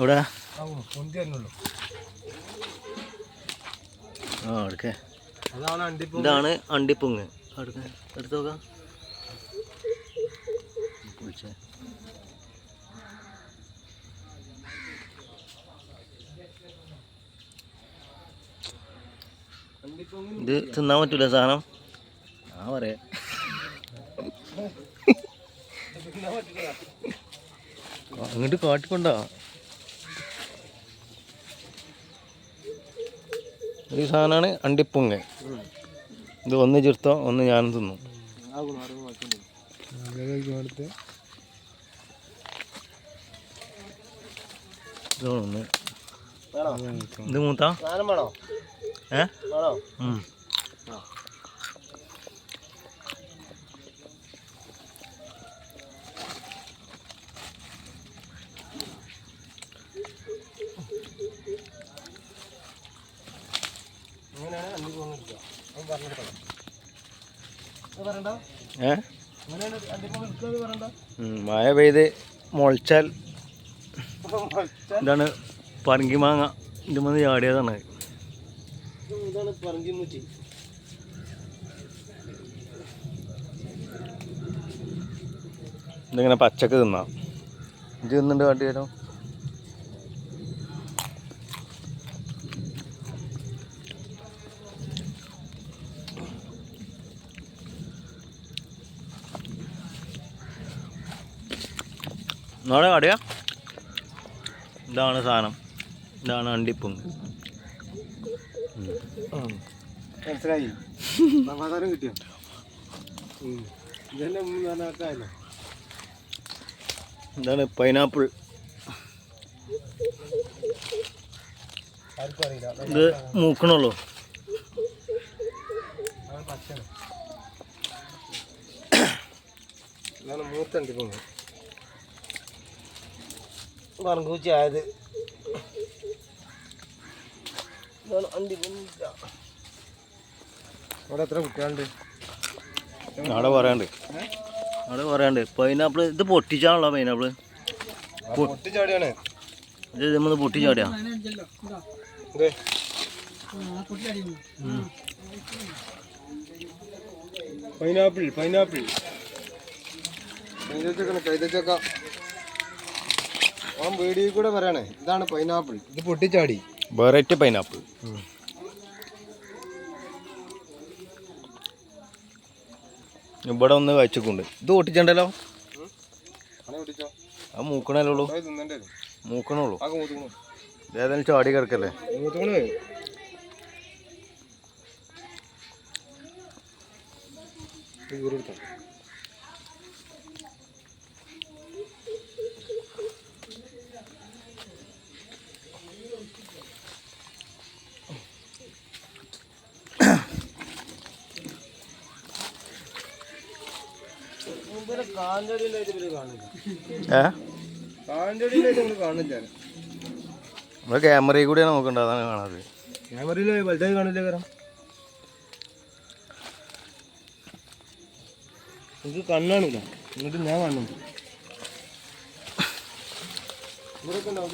ഇവിടെ ആ എടുക്കേ ഇതാണ് അണ്ടിപ്പൊങ്ങ് എടുത്ത് നോക്കാം ഇത് തിന്നാൻ പറ്റൂല സാധനം ആ പറയാ അങ്ങോട്ട് കാട്ടിക്കൊണ്ടാ ഈ സാധനമാണ് അണ്ടിപ്പൊങ്ങ് ഇത് ഒന്ന് ചേർത്തോ ഒന്ന് ഞാനും തിന്നു ഇതൊന്ന് ഇത് മൂത്താ മഴ പെയ്ത് മുളച്ചാൽ ഇതാണ് പറങ്കി മാങ്ങ ഇതിൻ്റെ മതി ചാടിയതാണ്. ഇതിങ്ങനെ പച്ചക്ക് തിന്നാം. ഇത് തിന്നുണ്ട് കാട്ടി തരാം. നാളെ കാടിയാ ഇതാണ് സാധനം. ഇതാണ് അണ്ടിപ്പൊങ്ങ്. മനസ്സിലായി സമാധാനം കിട്ടിയോ? ഇതാണ് പൈനാപ്പിൾ. ഇത് മൂക്കണുള്ളൂ. ഇതാണ് മൂത്ത അണ്ടിപ്പൊങ്ങ്. പറങ്കൂച്ചായത് അവിടെ എത്ര കുട്ടികളുണ്ട്? അവിടെ പറയാണ്ട് പൈനാപ്പിൾ. ഇത് പൊട്ടിച്ചാണല്ലോ പൈനാപ്പിള്. പൊട്ടിച്ചാടിയാണ് ഇത് നമ്മൾ പൊട്ടിച്ചാടിയാ. പൈനാപ്പിൾ കൈതച്ചക്ക ആ വീഡിയോ കൂടെ പറയണേ. ഇതാണ് പൈനാപ്പിൾ. ഇത് പൊട്ടിച്ചാടി വെറൈറ്റി പൈനാപ്പിൾ. ഇവിടെ ഒന്ന് വെച്ചിട്ടുണ്ട്. ഇത് പൊട്ടിച്ചണ്ടല്ലോ. ആ മൂക്കണല്ലോ. മൂക്കണുള്ളൂ. ഏതായാലും ചാടി കിടക്കല്ലേ. നമ്മള് ക്യാമറയിൽ കൂടിയാണ് നോക്കണ്ട. അതാണ് കാണാറ്. ക്യാമറയിൽ വലുതായി കാണില്ല. കാരണം എനിക്ക് കണ്ണാണില്ല. എന്നിട്ട് ഞാൻ കാണുന്നുണ്ട്. ഇവിടെ ഒക്കെ ഉണ്ടാവും.